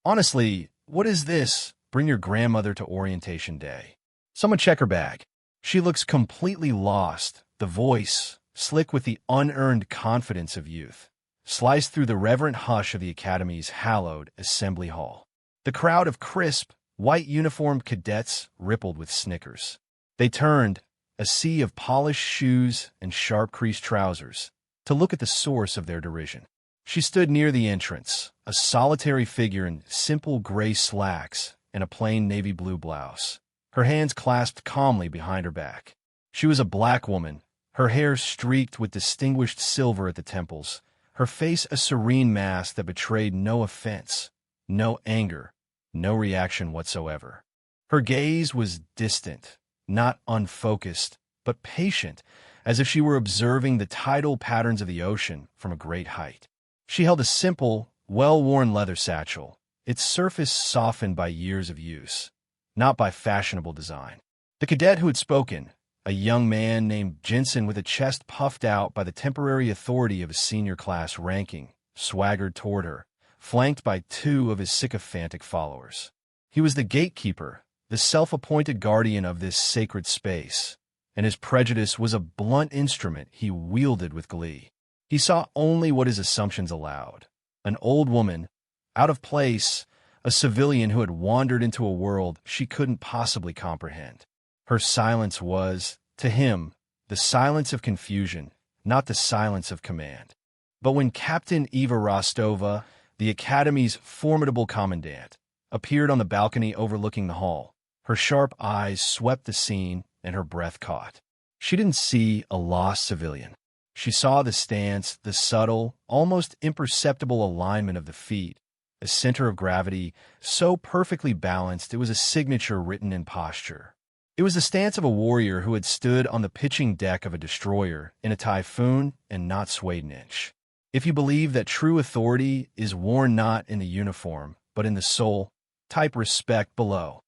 Honestly, what is this? Bring your grandmother to orientation day. Someone check her bag. She looks completely lost, the voice, slick with the unearned confidence of youth, sliced through the reverent hush of the Academy's hallowed assembly hall. The crowd of crisp, white-uniformed cadets rippled with snickers. They turned, a sea of polished shoes and sharp-creased trousers, to look at the source of their derision. She stood near the entrance, a solitary figure in simple gray slacks and a plain navy blue blouse, her hands clasped calmly behind her back. She was a black woman, her hair streaked with distinguished silver at the temples, her face a serene mask that betrayed no offense, no anger, no reaction whatsoever. Her gaze was distant, not unfocused, but patient, as if she were observing the tidal patterns of the ocean from a great height. She held a simple, well-worn leather satchel, its surface softened by years of use, not by fashionable design. The cadet who had spoken, a young man named Jensen with a chest puffed out by the temporary authority of a senior class ranking, swaggered toward her, flanked by two of his sycophantic followers. He was the gatekeeper, the self-appointed guardian of this sacred space, and his prejudice was a blunt instrument he wielded with glee. He saw only what his assumptions allowed. An old woman, out of place, a civilian who had wandered into a world she couldn't possibly comprehend. Her silence was, to him, the silence of confusion, not the silence of command. But when Captain Eva Rostova, the Academy's formidable commandant, appeared on the balcony overlooking the hall, her sharp eyes swept the scene and her breath caught. She didn't see a lost civilian. She saw the stance, the subtle, almost imperceptible alignment of the feet, a center of gravity so perfectly balanced it was a signature written in posture. It was the stance of a warrior who had stood on the pitching deck of a destroyer in a typhoon and not swayed an inch. If you believe that true authority is worn not in the uniform, but in the soul, type respect below.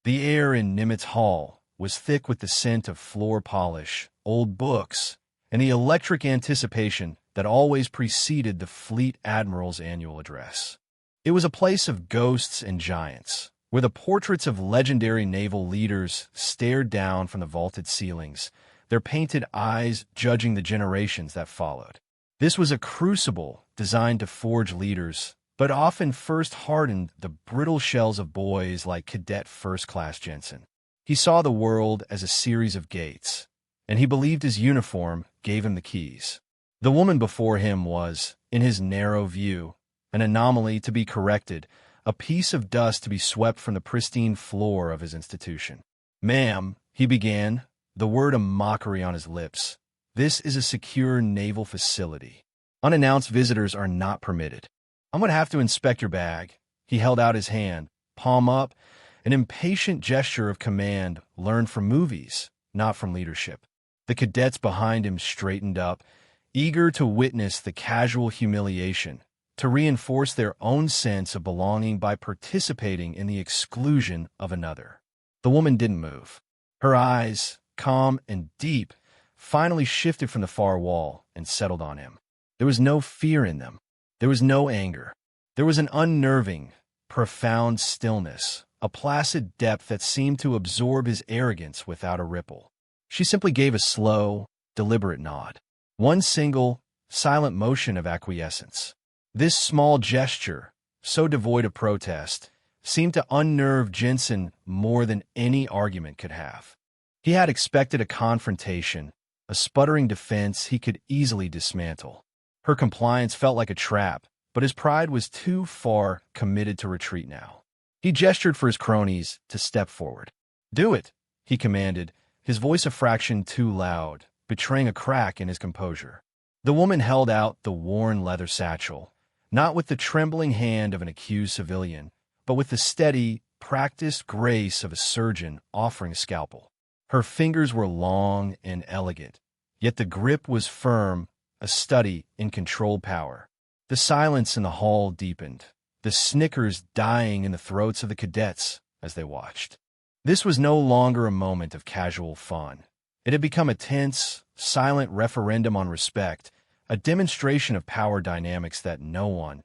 The air in Nimitz Hall was thick with the scent of floor polish, old books, and the electric anticipation that always preceded the Fleet Admiral's annual address. It was a place of ghosts and giants, where the portraits of legendary naval leaders stared down from the vaulted ceilings, their painted eyes judging the generations that followed. This was a crucible designed to forge leaders, but often first hardened the brittle shells of boys like Cadet First Class Jensen. He saw the world as a series of gates, and he believed his uniform gave him the keys. The woman before him was, in his narrow view, an anomaly to be corrected, a piece of dust to be swept from the pristine floor of his institution. "Ma'am," he began, the word a mockery on his lips, "this is a secure naval facility. Unannounced visitors are not permitted. I'm going to have to inspect your bag." He held out his hand, palm up, an impatient gesture of command learned from movies, not from leadership. The cadets behind him straightened up, eager to witness the casual humiliation, to reinforce their own sense of belonging by participating in the exclusion of another. The woman didn't move. Her eyes, calm and deep, finally shifted from the far wall and settled on him. There was no fear in them. There was no anger. There was an unnerving, profound stillness, a placid depth that seemed to absorb his arrogance without a ripple. She simply gave a slow, deliberate nod. One single, silent motion of acquiescence. This small gesture, so devoid of protest, seemed to unnerve Jensen more than any argument could have. He had expected a confrontation, a sputtering defense he could easily dismantle. Her compliance felt like a trap, but his pride was too far committed to retreat now. He gestured for his cronies to step forward. "Do it," he commanded, his voice a fraction too loud, betraying a crack in his composure. The woman held out the worn leather satchel, not with the trembling hand of an accused civilian, but with the steady, practiced grace of a surgeon offering a scalpel. Her fingers were long and elegant, yet the grip was firm, a study in controlled power. The silence in the hall deepened, the snickers dying in the throats of the cadets as they watched. This was no longer a moment of casual fun. It had become a tense, silent referendum on respect, a demonstration of power dynamics that no one,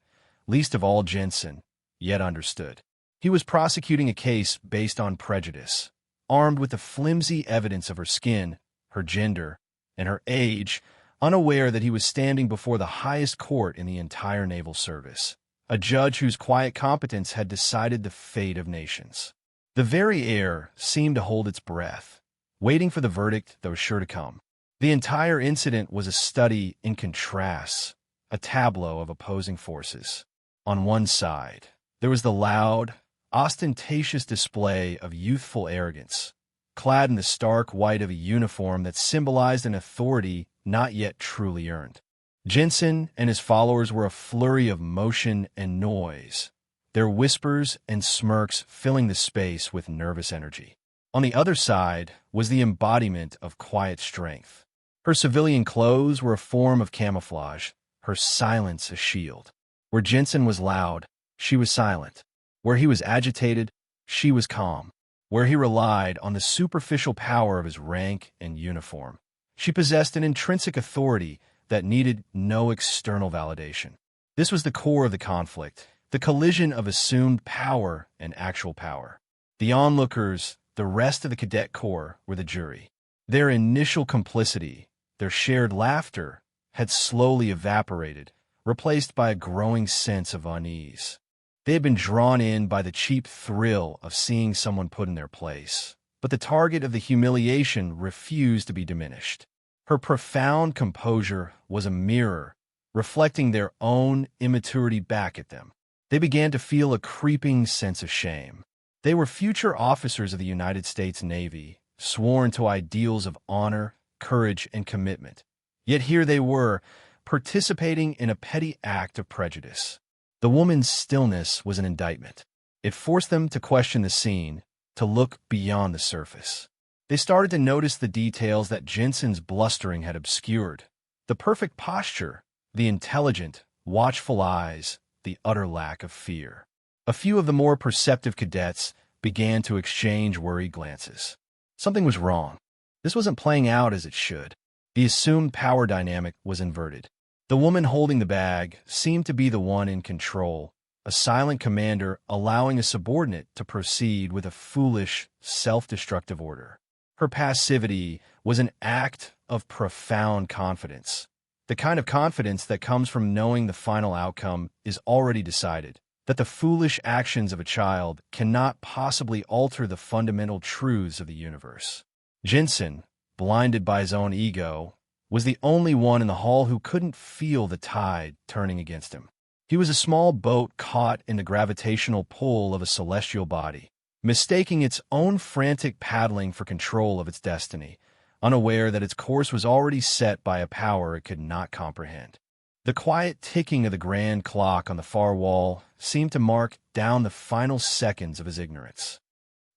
least of all Jensen, yet understood. He was prosecuting a case based on prejudice, armed with the flimsy evidence of her skin, her gender, and her age, unaware that he was standing before the highest court in the entire naval service, a judge whose quiet competence had decided the fate of nations. The very air seemed to hold its breath, waiting for the verdict that was sure to come. The entire incident was a study in contrasts, a tableau of opposing forces. On one side, there was the loud, ostentatious display of youthful arrogance, clad in the stark white of a uniform that symbolized an authority not yet truly earned. Jensen and his followers were a flurry of motion and noise, their whispers and smirks filling the space with nervous energy. On the other side was the embodiment of quiet strength. Her civilian clothes were a form of camouflage, her silence a shield. Where Jensen was loud, she was silent. Where he was agitated, she was calm. Where he relied on the superficial power of his rank and uniform, she possessed an intrinsic authority that needed no external validation. This was the core of the conflict, the collision of assumed power and actual power. The onlookers, the rest of the cadet corps, were the jury. Their initial complicity, their shared laughter, had slowly evaporated, replaced by a growing sense of unease. They had been drawn in by the cheap thrill of seeing someone put in their place, but the target of the humiliation refused to be diminished. Her profound composure was a mirror, reflecting their own immaturity back at them. They began to feel a creeping sense of shame. They were future officers of the United States Navy, sworn to ideals of honor, courage, and commitment. Yet here they were, participating in a petty act of prejudice. The woman's stillness was an indictment. It forced them to question the scene, to look beyond the surface. They started to notice the details that Jensen's blustering had obscured. The perfect posture, the intelligent, watchful eyes, the utter lack of fear. A few of the more perceptive cadets began to exchange worried glances. Something was wrong. This wasn't playing out as it should. The assumed power dynamic was inverted. The woman holding the bag seemed to be the one in control, a silent commander allowing a subordinate to proceed with a foolish, self-destructive order. Her passivity was an act of profound confidence, the kind of confidence that comes from knowing the final outcome is already decided, that the foolish actions of a child cannot possibly alter the fundamental truths of the universe. Jensen, blinded by his own ego, was the only one in the hall who couldn't feel the tide turning against him. He was a small boat caught in the gravitational pull of a celestial body, mistaking its own frantic paddling for control of its destiny, unaware that its course was already set by a power it could not comprehend. The quiet ticking of the grand clock on the far wall seemed to mark down the final seconds of his ignorance.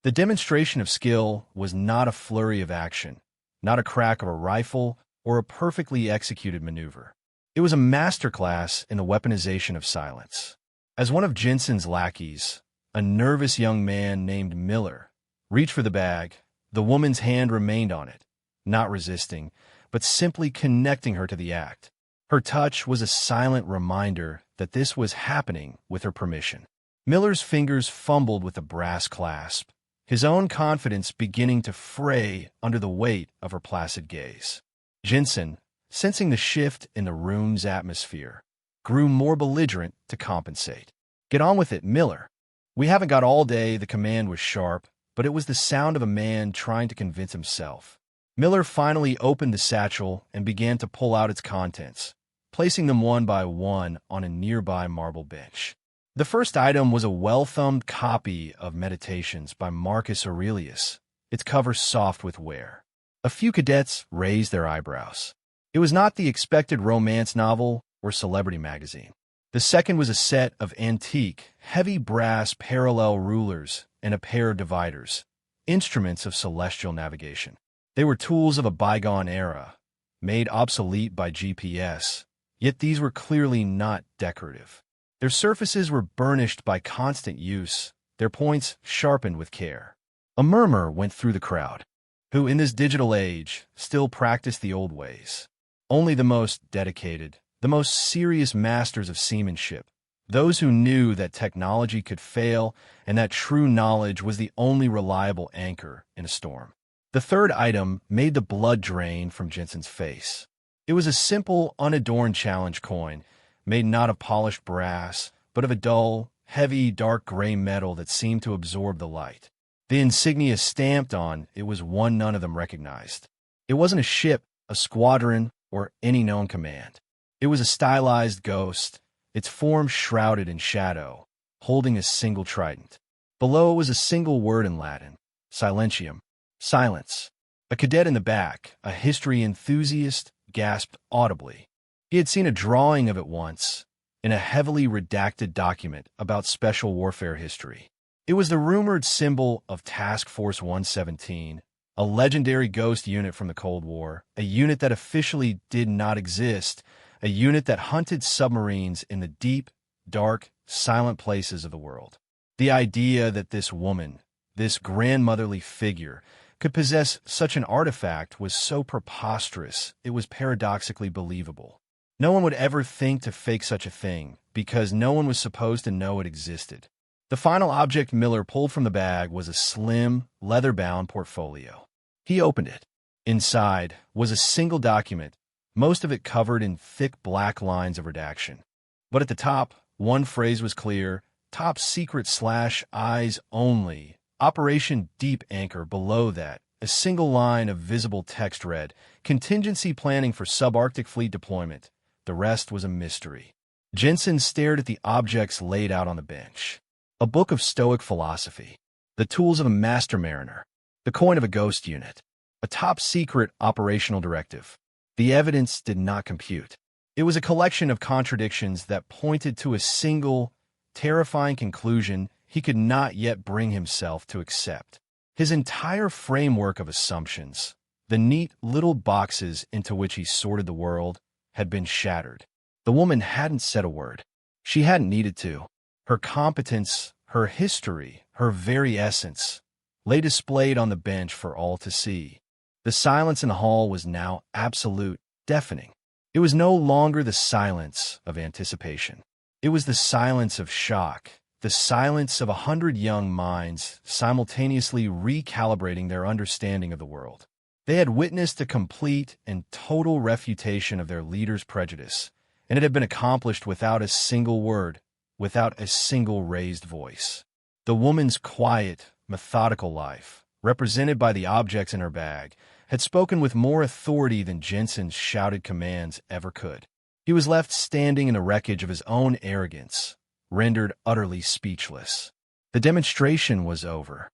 The demonstration of skill was not a flurry of action, not a crack of a rifle, or a perfectly executed maneuver. It was a masterclass in the weaponization of silence. As one of Jensen's lackeys, a nervous young man named Miller, reached for the bag, the woman's hand remained on it, not resisting, but simply connecting her to the act. Her touch was a silent reminder that this was happening with her permission. Miller's fingers fumbled with the brass clasp, his own confidence beginning to fray under the weight of her placid gaze. Jensen, sensing the shift in the room's atmosphere, grew more belligerent to compensate. "Get on with it, Miller. We haven't got all day." The command was sharp, but it was the sound of a man trying to convince himself. Miller finally opened the satchel and began to pull out its contents, placing them one by one on a nearby marble bench. The first item was a well-thumbed copy of Meditations by Marcus Aurelius, its cover soft with wear. A few cadets raised their eyebrows. It was not the expected romance novel or celebrity magazine. The second was a set of antique, heavy brass parallel rulers and a pair of dividers, instruments of celestial navigation. They were tools of a bygone era, made obsolete by GPS, yet these were clearly not decorative. Their surfaces were burnished by constant use, their points sharpened with care. A murmur went through the crowd. Who in this digital age still practice the old ways? Only the most dedicated, the most serious masters of seamanship, those who knew that technology could fail and that true knowledge was the only reliable anchor in a storm. The third item made the blood drain from Jensen's face. It was a simple, unadorned challenge coin, made not of polished brass, but of a dull, heavy, dark gray metal that seemed to absorb the light. The insignia stamped on it was one none of them recognized. It wasn't a ship, a squadron, or any known command. It was a stylized ghost, its form shrouded in shadow, holding a single trident. Below it was a single word in Latin, silentium, silence. A cadet in the back, a history enthusiast, gasped audibly. He had seen a drawing of it once, in a heavily redacted document about special warfare history. It was the rumored symbol of Task Force 117, a legendary ghost unit from the Cold War, a unit that officially did not exist, a unit that hunted submarines in the deep, dark, silent places of the world. The idea that this woman, this grandmotherly figure, could possess such an artifact was so preposterous it was paradoxically believable. No one would ever think to fake such a thing, because no one was supposed to know it existed. The final object Miller pulled from the bag was a slim, leather-bound portfolio. He opened it. Inside was a single document, most of it covered in thick black lines of redaction. But at the top, one phrase was clear: top secret / eyes only. Operation Deep Anchor. Below that, a single line of visible text read, contingency planning for subarctic fleet deployment. The rest was a mystery. Jensen stared at the objects laid out on the bench. A book of Stoic philosophy, the tools of a master mariner, the coin of a ghost unit, a top-secret operational directive. The evidence did not compute. It was a collection of contradictions that pointed to a single, terrifying conclusion he could not yet bring himself to accept. His entire framework of assumptions, the neat little boxes into which he sorted the world, had been shattered. The woman hadn't said a word. She hadn't needed to. Her competence, her history, her very essence, lay displayed on the bench for all to see. The silence in the hall was now absolute, deafening. It was no longer the silence of anticipation. It was the silence of shock, the silence of 100 young minds simultaneously recalibrating their understanding of the world. They had witnessed a complete and total refutation of their leader's prejudice, and it had been accomplished without a single word, without a single raised voice. The woman's quiet, methodical life, represented by the objects in her bag, had spoken with more authority than Jensen's shouted commands ever could. He was left standing in the wreckage of his own arrogance, rendered utterly speechless. The demonstration was over.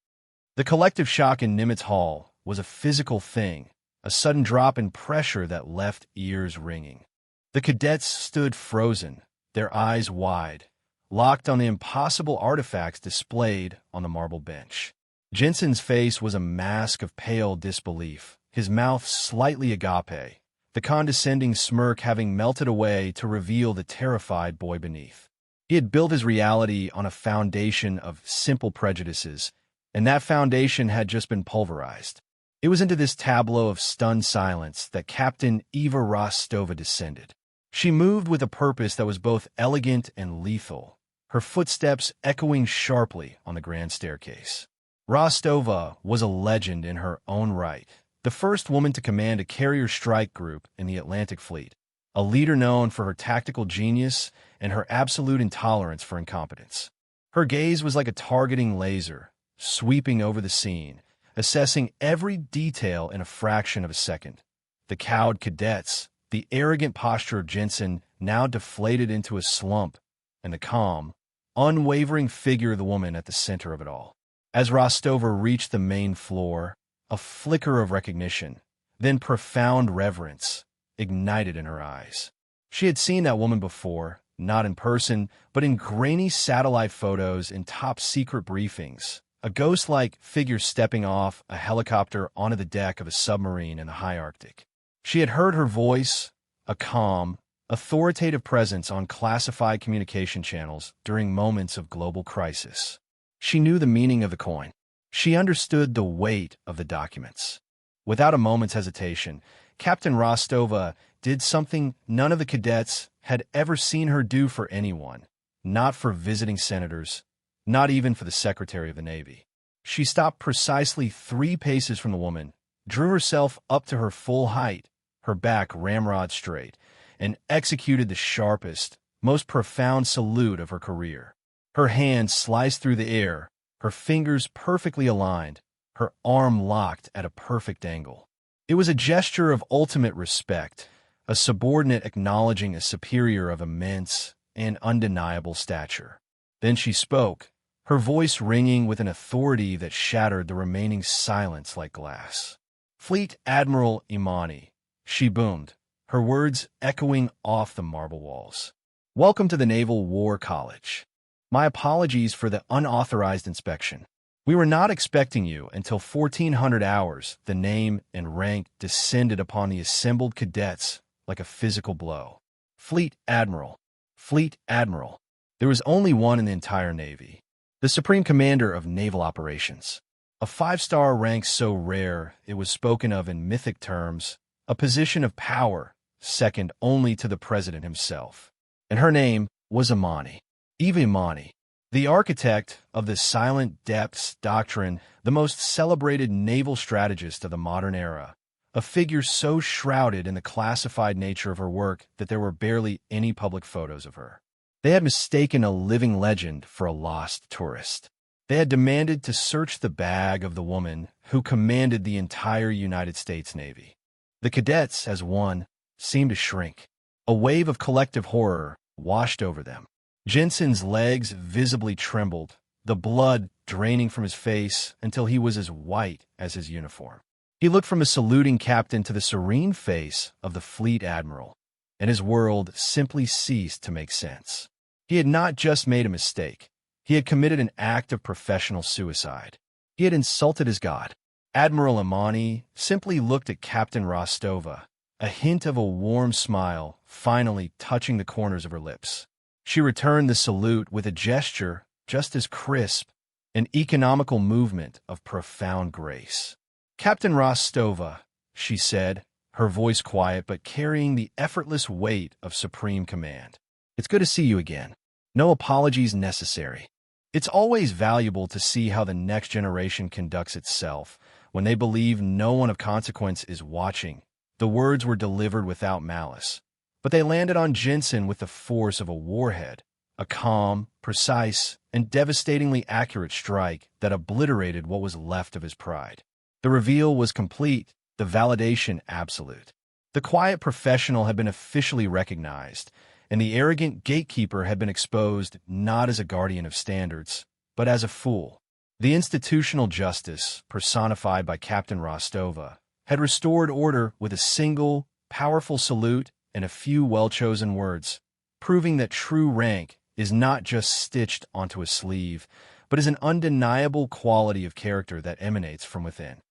The collective shock in Nimitz Hall was a physical thing, a sudden drop in pressure that left ears ringing. The cadets stood frozen, their eyes wide, locked on the impossible artifacts displayed on the marble bench. Jensen's face was a mask of pale disbelief, his mouth slightly agape, the condescending smirk having melted away to reveal the terrified boy beneath. He had built his reality on a foundation of simple prejudices, and that foundation had just been pulverized. It was into this tableau of stunned silence that Captain Eva Rostova descended. She moved with a purpose that was both elegant and lethal, her footsteps echoing sharply on the grand staircase. Rostova was a legend in her own right, the first woman to command a carrier strike group in the Atlantic Fleet, a leader known for her tactical genius and her absolute intolerance for incompetence. Her gaze was like a targeting laser, sweeping over the scene, assessing every detail in a fraction of a second. The cowed cadets, the arrogant posture of Jensen now deflated into a slump, and the calm, unwavering figure of the woman at the center of it all. As Rostova reached the main floor, a flicker of recognition, then profound reverence, ignited in her eyes. She had seen that woman before, not in person, but in grainy satellite photos and top-secret briefings, a ghost-like figure stepping off a helicopter onto the deck of a submarine in the high Arctic. She had heard her voice, a calm, authoritative presence on classified communication channels during moments of global crisis. She knew the meaning of the coin. She understood the weight of the documents. Without a moment's hesitation, Captain Rostova did something none of the cadets had ever seen her do for anyone. not for visiting senators, not even for the Secretary of the Navy. She stopped precisely 3 paces from the woman, drew herself up to her full height, her back ramrod straight, and executed the sharpest, most profound salute of her career. Her hand sliced through the air, her fingers perfectly aligned, her arm locked at a perfect angle. It was a gesture of ultimate respect, a subordinate acknowledging a superior of immense and undeniable stature. Then she spoke, her voice ringing with an authority that shattered the remaining silence like glass. "Fleet Admiral Imani," she boomed, her words echoing off the marble walls. "Welcome to the Naval War College. My apologies for the unauthorized inspection. We were not expecting you until 1400 hours. The name and rank descended upon the assembled cadets like a physical blow. Fleet Admiral. Fleet Admiral. There was only one in the entire Navy. The Supreme Commander of Naval Operations. A 5-star rank so rare it was spoken of in mythic terms, a position of power, second only to the President himself. And her name was Imani. Eva Imani, the architect of the Silent Depths Doctrine, the most celebrated naval strategist of the modern era, a figure so shrouded in the classified nature of her work that there were barely any public photos of her. They had mistaken a living legend for a lost tourist. They had demanded to search the bag of the woman who commanded the entire United States Navy. The cadets, as one, seemed to shrink. A wave of collective horror washed over them. Jensen's legs visibly trembled, the blood draining from his face until he was as white as his uniform. He looked from a saluting captain to the serene face of the fleet admiral, and his world simply ceased to make sense. He had not just made a mistake. He had committed an act of professional suicide. He had insulted his God. Admiral Imani simply looked at Captain Rostova, a hint of a warm smile finally touching the corners of her lips. She returned the salute with a gesture just as crisp, an economical movement of profound grace. "Captain Rostova," she said, her voice quiet but carrying the effortless weight of supreme command. "It's good to see you again. No apologies necessary. It's always valuable to see how the next generation conducts itself when they believe no one of consequence is watching." The words were delivered without malice, but they landed on Jensen with the force of a warhead, a calm, precise, and devastatingly accurate strike that obliterated what was left of his pride. The reveal was complete, the validation absolute. The quiet professional had been officially recognized, and the arrogant gatekeeper had been exposed not as a guardian of standards, but as a fool. The institutional justice, personified by Captain Rostova, had restored order with a single, powerful salute and a few well-chosen words, proving that true rank is not just stitched onto a sleeve, but is an undeniable quality of character that emanates from within.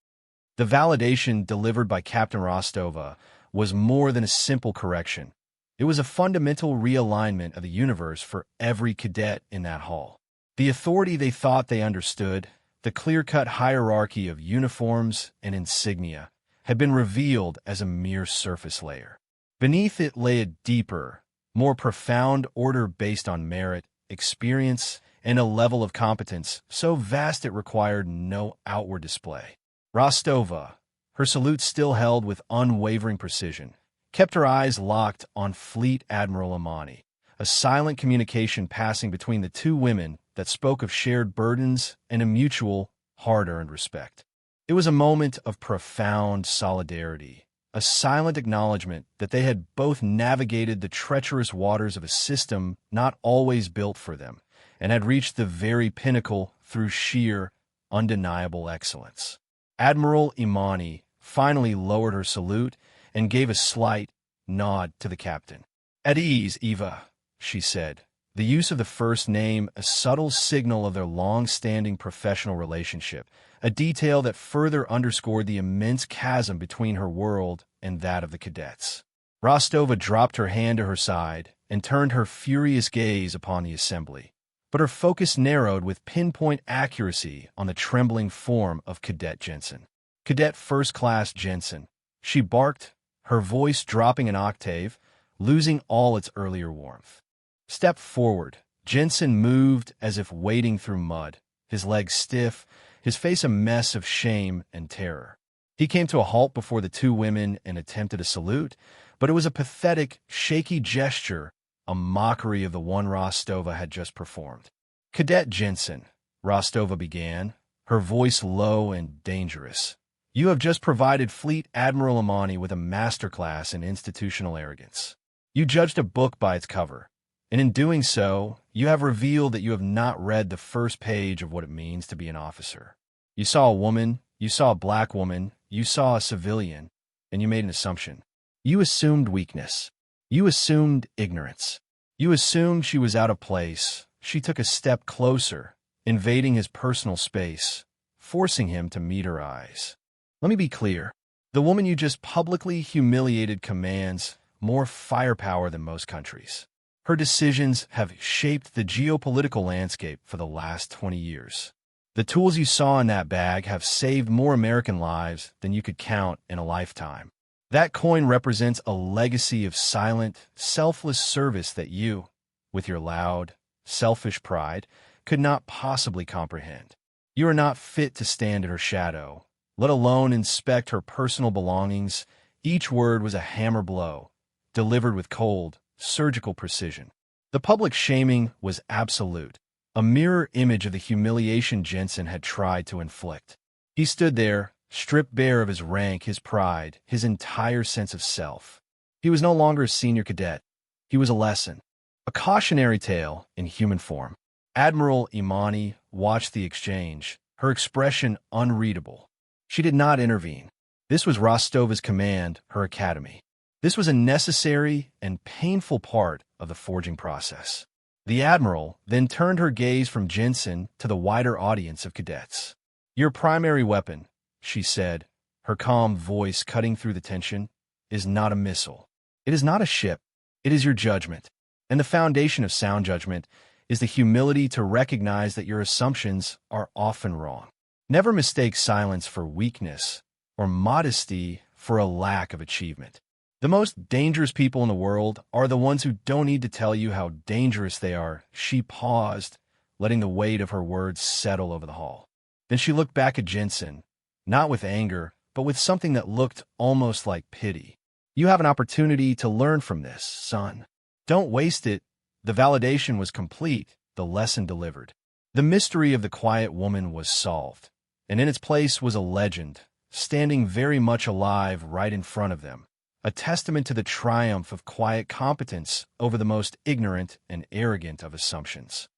The validation delivered by Captain Rostova was more than a simple correction. It was a fundamental realignment of the universe for every cadet in that hall. The authority they thought they understood, the clear-cut hierarchy of uniforms and insignia, had been revealed as a mere surface layer. Beneath it lay a deeper, more profound order based on merit, experience, and a level of competence so vast it required no outward display. Rostova, her salute still held with unwavering precision, kept her eyes locked on Fleet Admiral Imani, a silent communication passing between the two women that spoke of shared burdens and a mutual, hard-earned respect. It was a moment of profound solidarity, a silent acknowledgement that they had both navigated the treacherous waters of a system not always built for them, and had reached the very pinnacle through sheer, undeniable excellence. Admiral Imani finally lowered her salute and gave a slight nod to the captain. "At ease, Eva," she said, the use of the first name a subtle signal of their long-standing professional relationship, a detail that further underscored the immense chasm between her world and that of the cadets. Rostova dropped her hand to her side and turned her furious gaze upon the assembly, but her focus narrowed with pinpoint accuracy on the trembling form of Cadet Jensen. "Cadet First Class Jensen," she barked, her voice dropping an octave, losing all its earlier warmth. "Step forward, Jensen moved as if wading through mud, his legs stiff, his face a mess of shame and terror. He came to a halt before the two women and attempted a salute, but it was a pathetic, shaky gesture, a mockery of the one Rostova had just performed. "Cadet Jensen," Rostova began, her voice low and dangerous. "You have just provided Fleet Admiral Imani with a masterclass in institutional arrogance. You judged a book by its cover, and in doing so, you have revealed that you have not read the first page of what it means to be an officer. You saw a woman, you saw a black woman, you saw a civilian, and you made an assumption. You assumed weakness. You assumed ignorance. You assumed she was out of place. She took a step closer, invading his personal space, forcing him to meet her eyes. Let me be clear. The woman you just publicly humiliated commands more firepower than most countries. Her decisions have shaped the geopolitical landscape for the last 20 years. The tools you saw in that bag have saved more American lives than you could count in a lifetime. That coin represents a legacy of silent, selfless service that you, with your loud, selfish pride, could not possibly comprehend. You are not fit to stand in her shadow, let alone inspect her personal belongings. Each word was a hammer blow, delivered with cold, surgical precision. The public shaming was absolute, a mirror image of the humiliation Jensen had tried to inflict. He stood there, stripped bare of his rank, his pride, his entire sense of self. He was no longer a senior cadet. He was a lesson, a cautionary tale in human form. Admiral Imani watched the exchange, her expression unreadable. She did not intervene. This was Rostova's command, her academy. This was a necessary and painful part of the forging process. The Admiral then turned her gaze from Jensen to the wider audience of cadets. "Your primary weapon," she said, her calm voice cutting through the tension, "is not a missile. It is not a ship. It is your judgment. And the foundation of sound judgment is the humility to recognize that your assumptions are often wrong. Never mistake silence for weakness or modesty for a lack of achievement. The most dangerous people in the world are the ones who don't need to tell you how dangerous they are." She paused, letting the weight of her words settle over the hall. Then she looked back at Jensen, not with anger, but with something that looked almost like pity. "You have an opportunity to learn from this, son. Don't waste it." The validation was complete, the lesson delivered. The mystery of the quiet woman was solved, and in its place was a legend, standing very much alive right in front of them, a testament to the triumph of quiet competence over the most ignorant and arrogant of assumptions.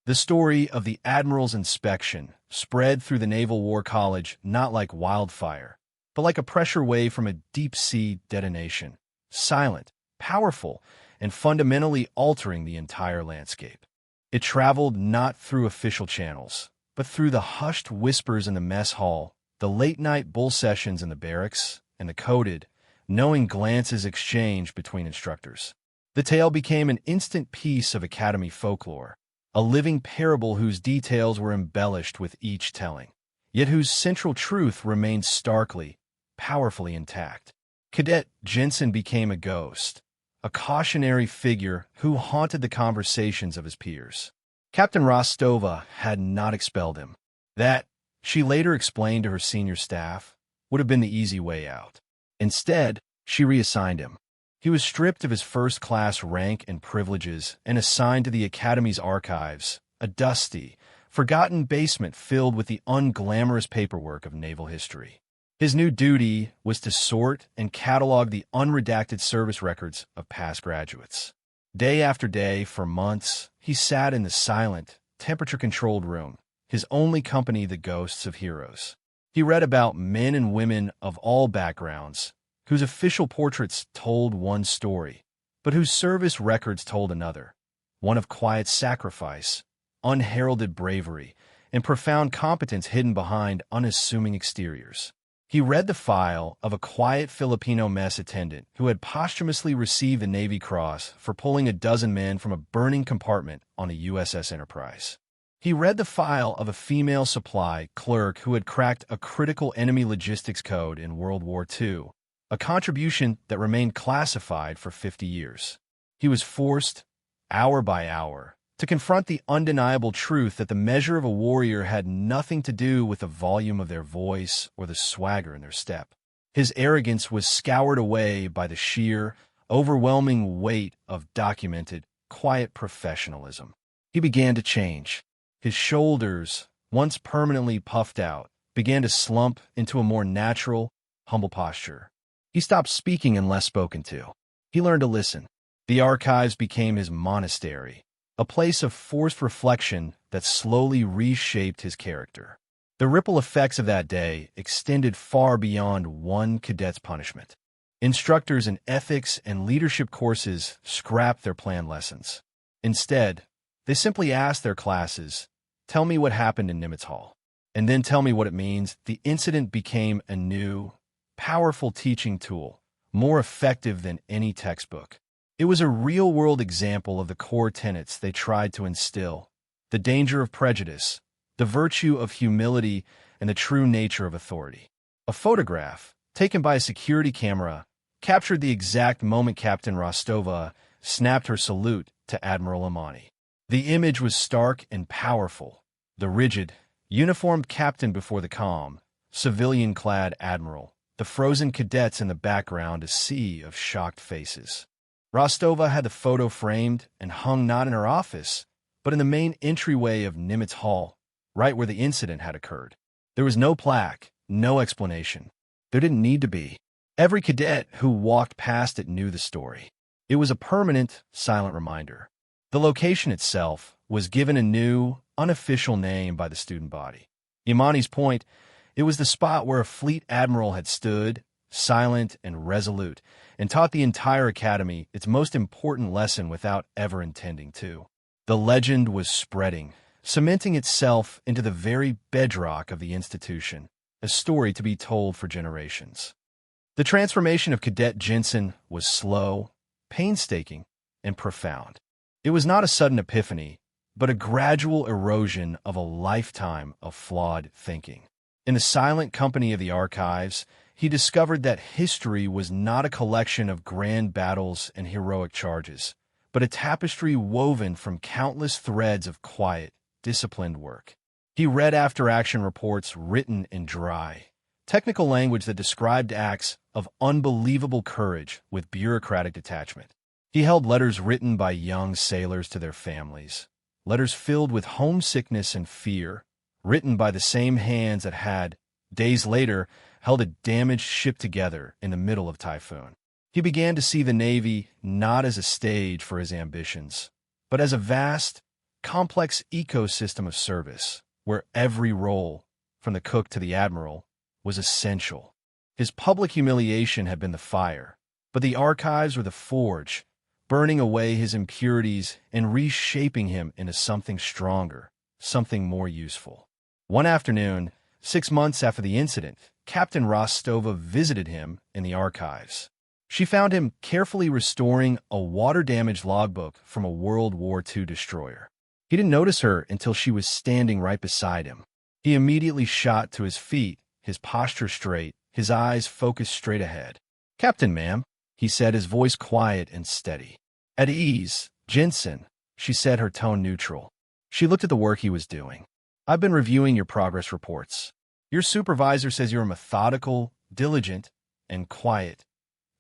The story of the Admiral's inspection spread through the Naval War College not like wildfire, but like a pressure wave from a deep-sea detonation, silent, powerful, and fundamentally altering the entire landscape. It traveled not through official channels, but through the hushed whispers in the mess hall, the late-night bull sessions in the barracks, and the coded, knowing glances exchanged between instructors. The tale became an instant piece of academy folklore, a living parable whose details were embellished with each telling, yet whose central truth remained starkly, powerfully intact. Cadet Jensen became a ghost, a cautionary figure who haunted the conversations of his peers. Captain Rostova had not expelled him. That, she later explained to her senior staff, would have been the easy way out. Instead, she reassigned him. He was stripped of his first-class rank and privileges and assigned to the Academy's archives, a dusty, forgotten basement filled with the unglamorous paperwork of naval history. His new duty was to sort and catalog the unredacted service records of past graduates. Day after day, for months, he sat in the silent, temperature-controlled room, his only company the ghosts of heroes. He read about men and women of all backgrounds, whose official portraits told one story, but whose service records told another, one of quiet sacrifice, unheralded bravery, and profound competence hidden behind unassuming exteriors. He read the file of a quiet Filipino mess attendant who had posthumously received the Navy Cross for pulling a dozen men from a burning compartment on a USS Enterprise. He read the file of a female supply clerk who had cracked a critical enemy logistics code in World War II, a contribution that remained classified for 50 years. He was forced, hour by hour, to confront the undeniable truth that the measure of a warrior had nothing to do with the volume of their voice or the swagger in their step. His arrogance was scoured away by the sheer, overwhelming weight of documented, quiet professionalism. He began to change. His shoulders, once permanently puffed out, began to slump into a more natural, humble posture. He stopped speaking unless spoken to. He learned to listen. The archives became his monastery, a place of forced reflection that slowly reshaped his character. The ripple effects of that day extended far beyond one cadet's punishment. Instructors in ethics and leadership courses scrapped their planned lessons. Instead, they simply asked their classes, "Tell me what happened in Nimitz Hall, and then tell me what it means." The incident became a new, powerful teaching tool, more effective than any textbook. It was a real-world example of the core tenets they tried to instill: the danger of prejudice, the virtue of humility, and the true nature of authority. A photograph, taken by a security camera, captured the exact moment Captain Rostova snapped her salute to Admiral Imani. The image was stark and powerful. The rigid, uniformed captain before the calm, civilian-clad admiral, the frozen cadets in the background, a sea of shocked faces. Rostova had the photo framed and hung not in her office, but in the main entryway of Nimitz Hall, right where the incident had occurred. There was no plaque, no explanation. There didn't need to be. Every cadet who walked past it knew the story. It was a permanent, silent reminder. The location itself was given a new, unofficial name by the student body. Imani's point, it was the spot where a fleet admiral had stood, silent and resolute, and taught the entire academy its most important lesson without ever intending to. The legend was spreading, cementing itself into the very bedrock of the institution, a story to be told for generations. The transformation of Cadet Jensen was slow, painstaking, and profound. It was not a sudden epiphany, but a gradual erosion of a lifetime of flawed thinking. In the silent company of the archives, he discovered that history was not a collection of grand battles and heroic charges, but a tapestry woven from countless threads of quiet, disciplined work. He read after-action reports written in dry, technical language that described acts of unbelievable courage with bureaucratic detachment. He held letters written by young sailors to their families, letters filled with homesickness and fear, written by the same hands that had, days later, held a damaged ship together in the middle of typhoon. He began to see the Navy not as a stage for his ambitions, but as a vast, complex ecosystem of service, where every role, from the cook to the admiral, was essential. His public humiliation had been the fire, but the archives were the forge, burning away his impurities and reshaping him into something stronger, something more useful. One afternoon, 6 months after the incident, Captain Rostova visited him in the archives. She found him carefully restoring a water-damaged logbook from a World War II destroyer. He didn't notice her until she was standing right beside him. He immediately shot to his feet, his posture straight, his eyes focused straight ahead. "Captain, ma'am," he said, his voice quiet and steady. "At ease, Jensen," she said, her tone neutral. She looked at the work he was doing. "I've been reviewing your progress reports. Your supervisor says you're methodical, diligent, and quiet."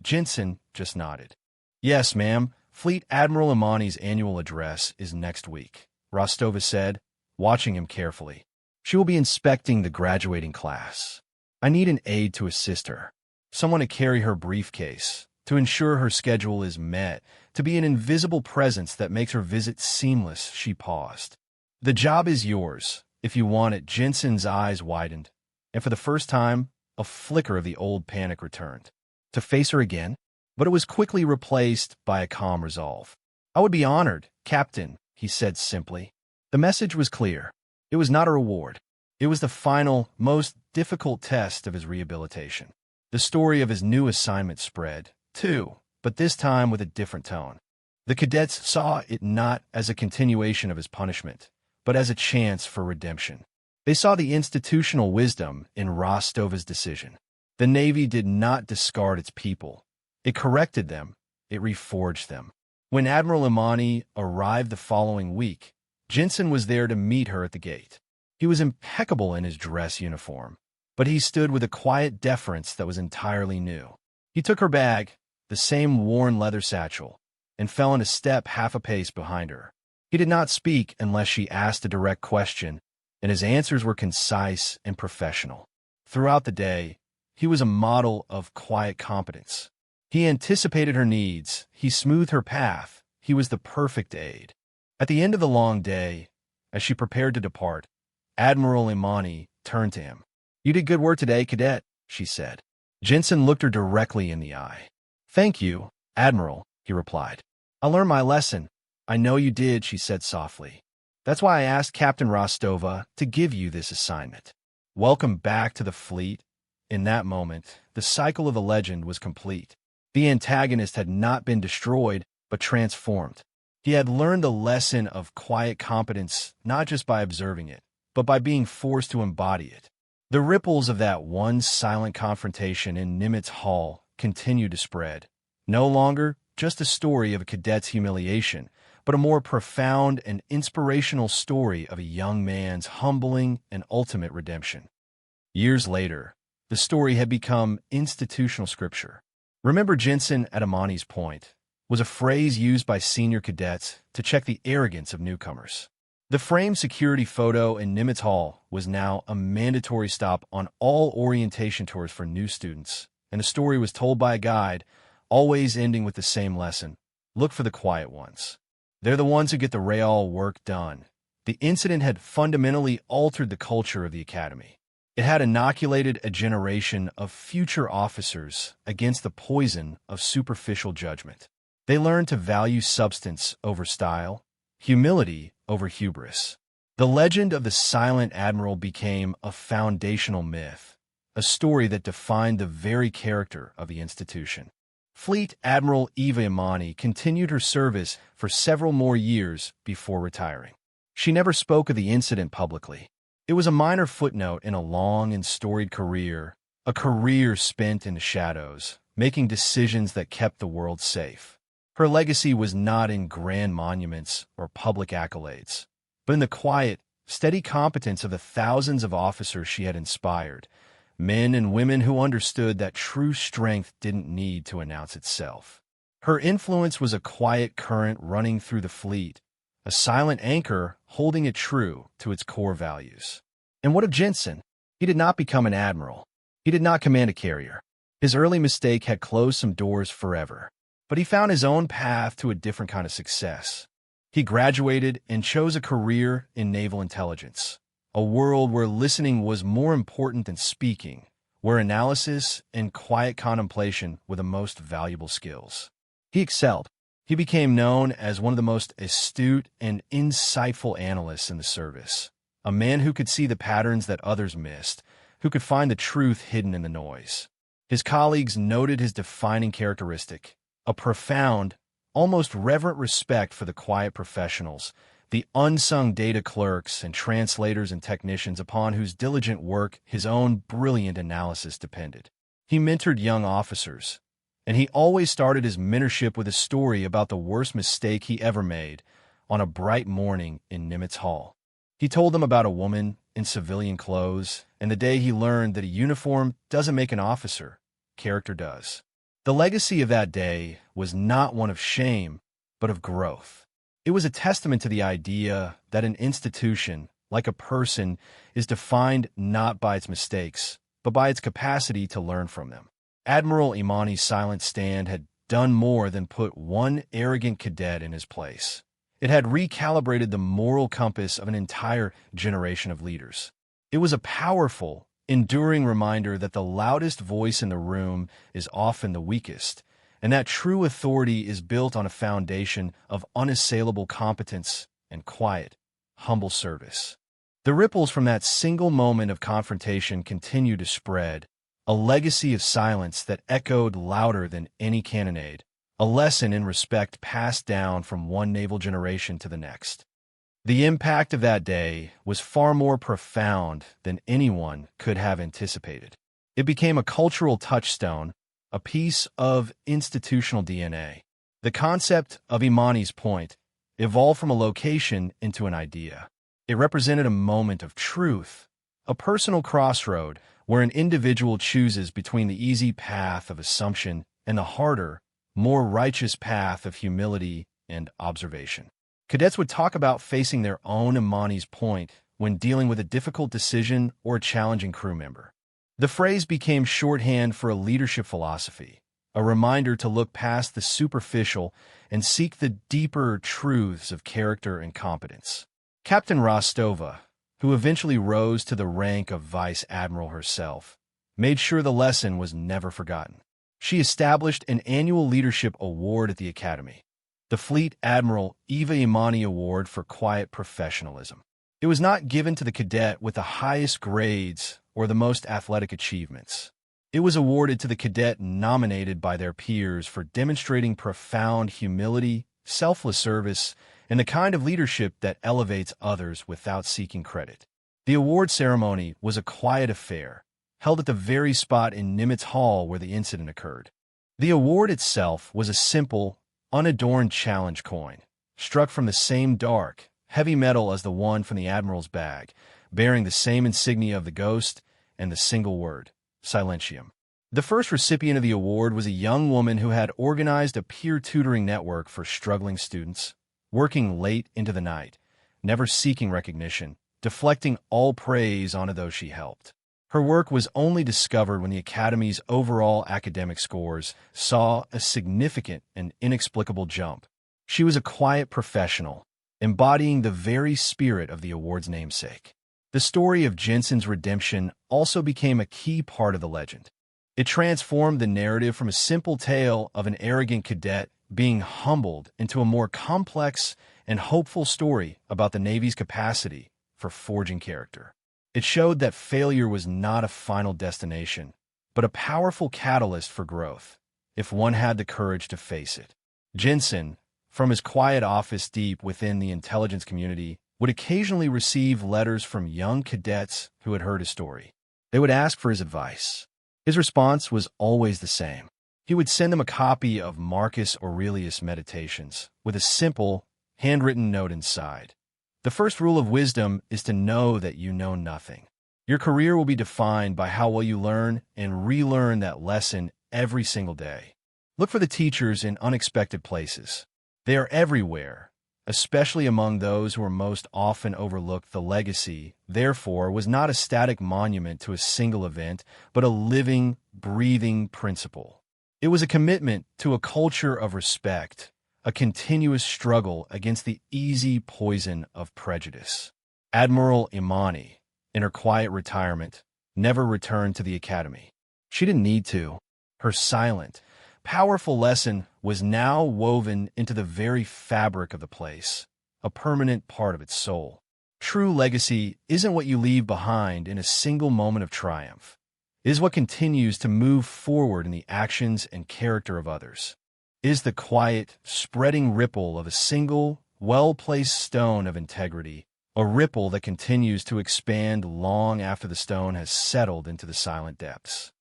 Jensen just nodded. "Yes, ma'am. Fleet Admiral Imani's annual address is next week," Rostova said, watching him carefully. "She will be inspecting the graduating class. I need an aide to assist her, someone to carry her briefcase, to ensure her schedule is met, to be an invisible presence that makes her visit seamless." She paused. "The job is yours, if you want it." Jensen's eyes widened, and for the first time, a flicker of the old panic returned. To face her again? But it was quickly replaced by a calm resolve. "I would be honored, Captain," he said simply. The message was clear. It was not a reward. It was the final, most difficult test of his rehabilitation. The story of his new assignment spread, too, but this time with a different tone. The cadets saw it not as a continuation of his punishment, but as a chance for redemption. They saw the institutional wisdom in Rostova's decision. The Navy did not discard its people. It corrected them. It reforged them. When Admiral Imani arrived the following week, Jensen was there to meet her at the gate. He was impeccable in his dress uniform, but he stood with a quiet deference that was entirely new. He took her bag, the same worn leather satchel, and fell in a step half a pace behind her. He did not speak unless she asked a direct question, and his answers were concise and professional. Throughout the day, he was a model of quiet competence. He anticipated her needs, he smoothed her path, he was the perfect aide. At the end of the long day, as she prepared to depart, Admiral Imani turned to him. "You did good work today, cadet," she said. Jensen looked her directly in the eye. "Thank you, Admiral," he replied. "I learned my lesson." "I know you did," she said softly. "That's why I asked Captain Rostova to give you this assignment." Welcome back to the fleet. In that moment, the cycle of the legend was complete. The antagonist had not been destroyed, but transformed. He had learned the lesson of quiet competence not just by observing it, but by being forced to embody it. The ripples of that one silent confrontation in Nimitz Hall continued to spread. No longer just a story of a cadet's humiliation, but a more profound and inspirational story of a young man's humbling and ultimate redemption. Years later, the story had become institutional scripture. "Remember Jensen at Imani's point" was a phrase used by senior cadets to check the arrogance of newcomers. The framed security photo in Nimitz Hall was now a mandatory stop on all orientation tours for new students, and the story was told by a guide, always ending with the same lesson: look for the quiet ones. They're the ones who get the real work done. The incident had fundamentally altered the culture of the academy. It had inoculated a generation of future officers against the poison of superficial judgment. They learned to value substance over style, humility over hubris. The legend of the silent admiral became a foundational myth, a story that defined the very character of the institution. Fleet Admiral Eva Imani continued her service for several more years before retiring. She never spoke of the incident publicly. It was a minor footnote in a long and storied career, a career spent in the shadows, making decisions that kept the world safe. Her legacy was not in grand monuments or public accolades, but in the quiet, steady competence of the thousands of officers she had inspired, men and women who understood that true strength didn't need to announce itself. Her influence was a quiet current running through the fleet, a silent anchor holding it true to its core values. And what of Jensen? He did not become an admiral. He did not command a carrier. His early mistake had closed some doors forever. But he found his own path to a different kind of success. He graduated and chose a career in naval intelligence, a world where listening was more important than speaking, where analysis and quiet contemplation were the most valuable skills. He excelled. He became known as one of the most astute and insightful analysts in the service, a man who could see the patterns that others missed, who could find the truth hidden in the noise. His colleagues noted his defining characteristic: a profound, almost reverent respect for the quiet professionals, the unsung data clerks and translators and technicians upon whose diligent work his own brilliant analysis depended. He mentored young officers, and he always started his mentorship with a story about the worst mistake he ever made on a bright morning in Nimitz Hall. He told them about a woman in civilian clothes and the day he learned that a uniform doesn't make an officer, character does. The legacy of that day was not one of shame, but of growth. It was a testament to the idea that an institution, like a person, is defined not by its mistakes, but by its capacity to learn from them. Admiral Imani's silent stand had done more than put one arrogant cadet in his place. It had recalibrated the moral compass of an entire generation of leaders. It was a powerful, enduring reminder that the loudest voice in the room is often the weakest, and that true authority is built on a foundation of unassailable competence and quiet, humble service. The ripples from that single moment of confrontation continued to spread, a legacy of silence that echoed louder than any cannonade, a lesson in respect passed down from one naval generation to the next. The impact of that day was far more profound than anyone could have anticipated. It became a cultural touchstone, a piece of institutional DNA. The concept of Imani's Point evolved from a location into an idea. It represented a moment of truth, a personal crossroad where an individual chooses between the easy path of assumption and the harder, more righteous path of humility and observation. Cadets would talk about facing their own Imani's Point when dealing with a difficult decision or a challenging crew member. The phrase became shorthand for a leadership philosophy, a reminder to look past the superficial and seek the deeper truths of character and competence. Captain Rostova, who eventually rose to the rank of Vice Admiral herself, made sure the lesson was never forgotten. She established an annual leadership award at the Academy, the Fleet Admiral Eva Imani Award for Quiet Professionalism. It was not given to the cadet with the highest grades or the most athletic achievements. It was awarded to the cadet nominated by their peers for demonstrating profound humility, selfless service, and the kind of leadership that elevates others without seeking credit. The award ceremony was a quiet affair, held at the very spot in Nimitz Hall where the incident occurred. The award itself was a simple, unadorned challenge coin, struck from the same dark, heavy metal as the one from the Admiral's bag, bearing the same insignia of the ghost and the single word, Silentium. The first recipient of the award was a young woman who had organized a peer tutoring network for struggling students, working late into the night, never seeking recognition, deflecting all praise onto those she helped. Her work was only discovered when the Academy's overall academic scores saw a significant and inexplicable jump. She was a quiet professional, embodying the very spirit of the award's namesake. The story of Jensen's redemption also became a key part of the legend. It transformed the narrative from a simple tale of an arrogant cadet being humbled into a more complex and hopeful story about the Navy's capacity for forging character. It showed that failure was not a final destination, but a powerful catalyst for growth, if one had the courage to face it. Jensen, from his quiet office deep within the intelligence community, would occasionally receive letters from young cadets who had heard his story. They would ask for his advice. His response was always the same. He would send them a copy of Marcus Aurelius' Meditations with a simple, handwritten note inside. The first rule of wisdom is to know that you know nothing. Your career will be defined by how well you learn and relearn that lesson every single day. Look for the teachers in unexpected places. They are everywhere, especially among those who are most often overlooked. The legacy, therefore, was not a static monument to a single event, but a living, breathing principle. It was a commitment to a culture of respect, a continuous struggle against the easy poison of prejudice. Admiral Imani, in her quiet retirement, never returned to the Academy. She didn't need to. Her silent, powerful lesson was now woven into the very fabric of the place, a permanent part of its soul. True legacy isn't what you leave behind in a single moment of triumph. It is what continues to move forward in the actions and character of others. It is the quiet, spreading ripple of a single, well-placed stone of integrity, a ripple that continues to expand long after the stone has settled into the silent depths.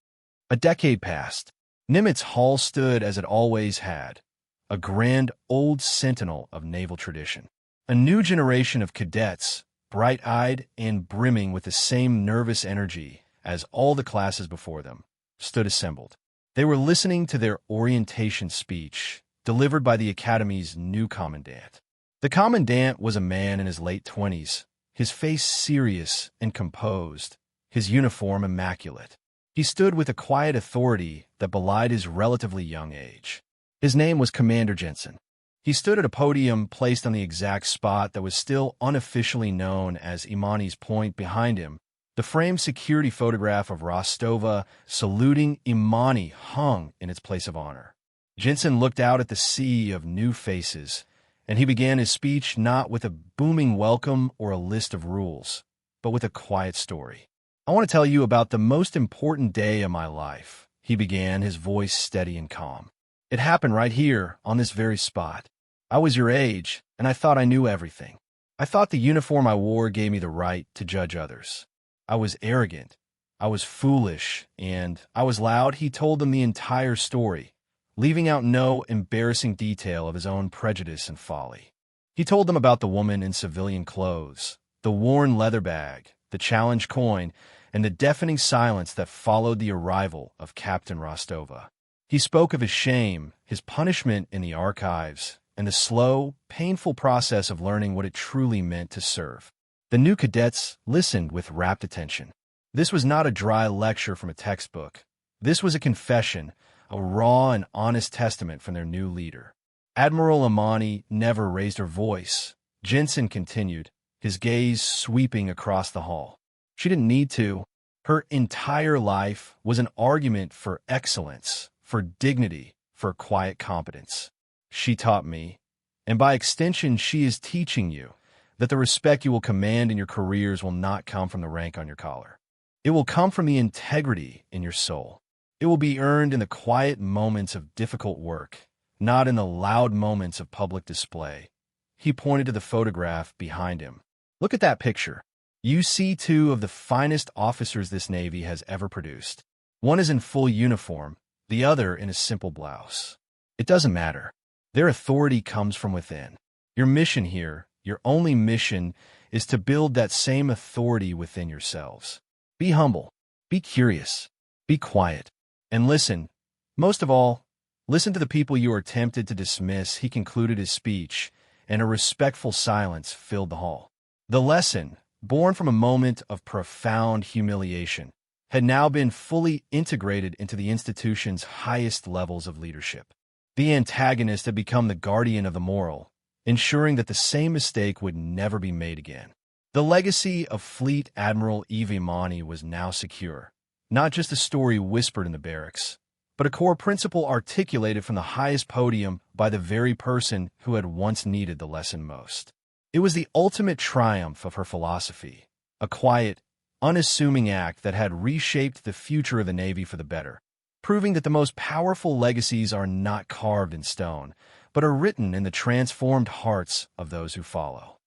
A decade passed. Nimitz Hall stood as it always had, a grand old sentinel of naval tradition. A new generation of cadets, bright-eyed and brimming with the same nervous energy as all the classes before them, stood assembled. They were listening to their orientation speech, delivered by the Academy's new commandant. The commandant was a man in his late 20s, his face serious and composed, his uniform immaculate. He stood with a quiet authority that belied his relatively young age. His name was Commander Jensen. He stood at a podium placed on the exact spot that was still unofficially known as Imani's Point. Behind him, the framed security photograph of Rostova saluting Imani hung in its place of honor. Jensen looked out at the sea of new faces, and he began his speech not with a booming welcome or a list of rules, but with a quiet story. "I want to tell you about the most important day of my life," he began, his voice steady and calm. "It happened right here, on this very spot. I was your age, and I thought I knew everything. I thought the uniform I wore gave me the right to judge others. I was arrogant, I was foolish, and I was loud." He told them the entire story, leaving out no embarrassing detail of his own prejudice and folly. He told them about the woman in civilian clothes, the worn leather bag, the challenge coin, and the deafening silence that followed the arrival of Captain Rostova. He spoke of his shame, his punishment in the archives, and the slow, painful process of learning what it truly meant to serve. The new cadets listened with rapt attention. This was not a dry lecture from a textbook. This was a confession, a raw and honest testament from their new leader. Admiral Imani never raised her voice. Jensen continued, his gaze sweeping across the hall. She didn't need to. Her entire life was an argument for excellence, for dignity, for quiet competence. She taught me, and by extension she is teaching you, that the respect you will command in your careers will not come from the rank on your collar. It will come from the integrity in your soul. It will be earned in the quiet moments of difficult work, not in the loud moments of public display. He pointed to the photograph behind him. Look at that picture. You see two of the finest officers this Navy has ever produced. One is in full uniform, the other in a simple blouse. It doesn't matter. Their authority comes from within. Your mission here, your only mission, is to build that same authority within yourselves. Be humble, be curious, be quiet, and listen. Most of all, listen to the people you are tempted to dismiss. He concluded his speech, and a respectful silence filled the hall. The lesson, born from a moment of profound humiliation, had now been fully integrated into the institution's highest levels of leadership. The antagonist had become the guardian of the moral, ensuring that the same mistake would never be made again. The legacy of Fleet Admiral Imani was now secure, not just a story whispered in the barracks, but a core principle articulated from the highest podium by the very person who had once needed the lesson most. It was the ultimate triumph of her philosophy, a quiet, unassuming act that had reshaped the future of the Navy for the better, proving that the most powerful legacies are not carved in stone, but are written in the transformed hearts of those who follow.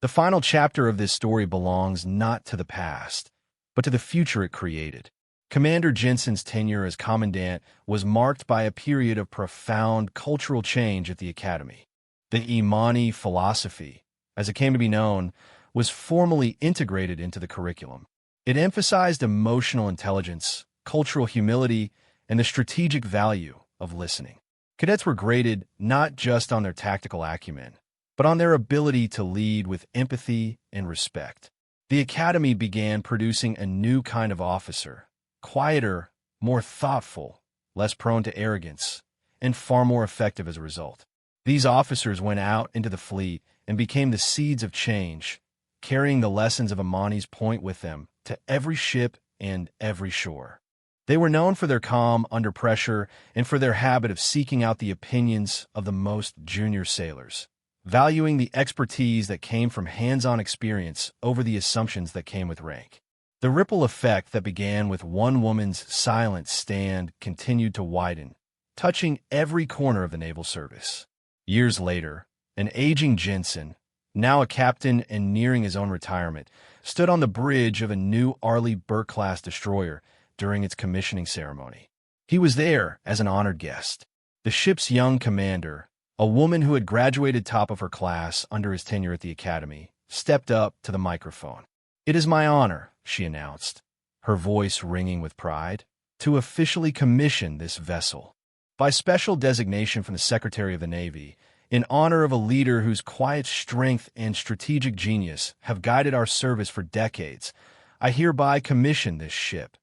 The final chapter of this story belongs not to the past, but to the future it created. Commander Jensen's tenure as commandant was marked by a period of profound cultural change at the Academy. The Imani philosophy, as it came to be known, was formally integrated into the curriculum. It emphasized emotional intelligence, cultural humility, and the strategic value of listening. Cadets were graded not just on their tactical acumen, but on their ability to lead with empathy and respect. The Academy began producing a new kind of officer, quieter, more thoughtful, less prone to arrogance, and far more effective as a result. These officers went out into the fleet and became the seeds of change, carrying the lessons of Imani's point with them to every ship and every shore. They were known for their calm under pressure and for their habit of seeking out the opinions of the most junior sailors, valuing the expertise that came from hands-on experience over the assumptions that came with rank. The ripple effect that began with one woman's silent stand continued to widen, touching every corner of the naval service. Years later, an aging Jensen, now a captain and nearing his own retirement, stood on the bridge of a new Arleigh Burke-class destroyer during its commissioning ceremony. He was there as an honored guest. The ship's young commander, a woman who had graduated top of her class under his tenure at the Academy, stepped up to the microphone. "It is my honor," she announced, her voice ringing with pride, "to officially commission this vessel. By special designation from the Secretary of the Navy, in honor of a leader whose quiet strength and strategic genius have guided our service for decades, I hereby commission this ship,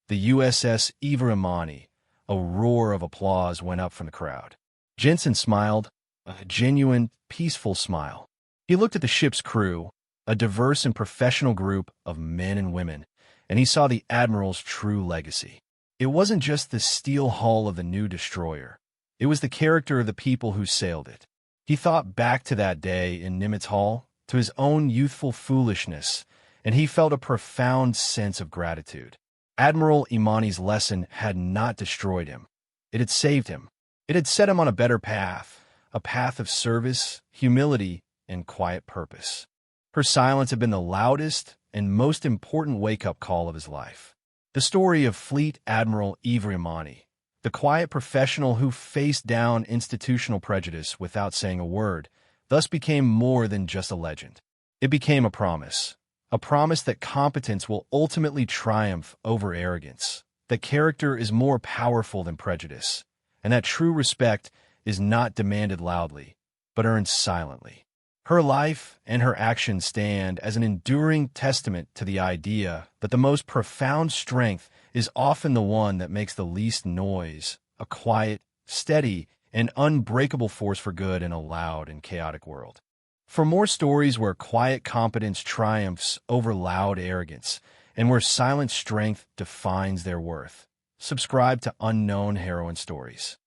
the USS Imani." A roar of applause went up from the crowd. Jensen smiled, a genuine, peaceful smile. He looked at the ship's crew, a diverse and professional group of men and women, and he saw the Admiral's true legacy. It wasn't just the steel hull of the new destroyer. It was the character of the people who sailed it. He thought back to that day in Nimitz Hall, to his own youthful foolishness, and he felt a profound sense of gratitude. Admiral Imani's lesson had not destroyed him. It had saved him. It had set him on a better path, a path of service, humility, and quiet purpose. Her silence had been the loudest and most important wake-up call of his life. The story of Fleet Admiral Imani, The quiet professional who faced down institutional prejudice without saying a word, thus became more than just a legend. It became a promise that competence will ultimately triumph over arrogance, that character is more powerful than prejudice, and that true respect is not demanded loudly, but earned silently. Her life and her actions stand as an enduring testament to the idea that the most profound strength is often the one that makes the least noise, a quiet, steady, and unbreakable force for good in a loud and chaotic world. For more stories where quiet competence triumphs over loud arrogance, and where silent strength defines their worth, subscribe to Unknown Heroine Stories.